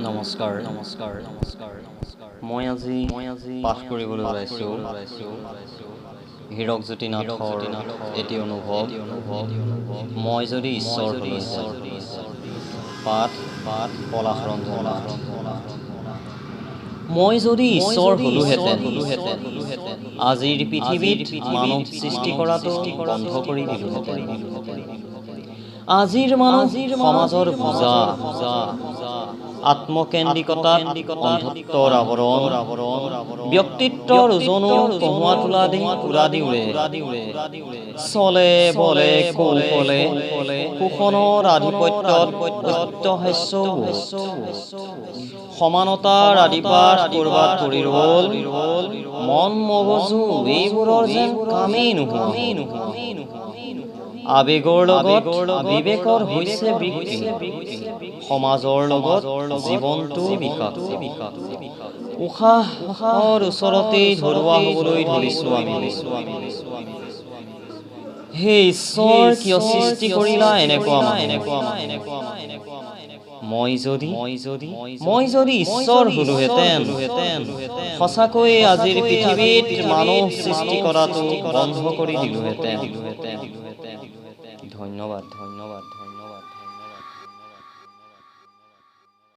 নমস্কাৰ মই আজি পাঠ কৰিবলৈ ওলাইছোঁ হীৰকজ্যোতি নাথৰ এটি অনুভৱ মই যদি ঈশ্বৰ হলোহেঁতেন। পাঠ পলাশ ৰঞ্জন। মই যদি ঈশ্বৰ হলোহেঁতেন, আজিৰ পৃথিৱীত মানৱ সৃষ্টি কৰাটো বন্ধ কৰি দিলোহেঁতেন। আজিৰ মানুহ সমাজৰ বোজা, আত্মকেন্দ্ৰিকতাত অন্ধত্বৰ আৱৰণ, ব্যক্তিত্বৰ ওজনো কহুৱা তোলা দি উৰা দি উৰে। চলে বলে কৌশলে শোষণৰ আধিপত্যত অত্যহাস্যও সমানতাৰ আদিপাঠ কৰবাত পৰি ৰল। মন মগজু এইবোৰৰ যেন কামেই নোহোৱা। আবেগৰ লগত বিবেকৰ হৈছে বৃত্তি, সমাজৰ লগত জীৱনটো বিষাক্ত। উশাহৰ ওচৰতেই ধৰুৱা হ'বলৈ ধৰিছো আমি। হে ঈশ্বৰ, কিয় সৃষ্টি কৰিলা এনেকুৱা মানুহ? মই যদি ঈশ্বৰ হলোহেঁতেন, সঁচাকৈ আজিৰ পৃথিৱীত মানুহ সৃষ্টি কৰাটো বন্ধ কৰি দিলোহেঁতেন। ধন্যবাদ।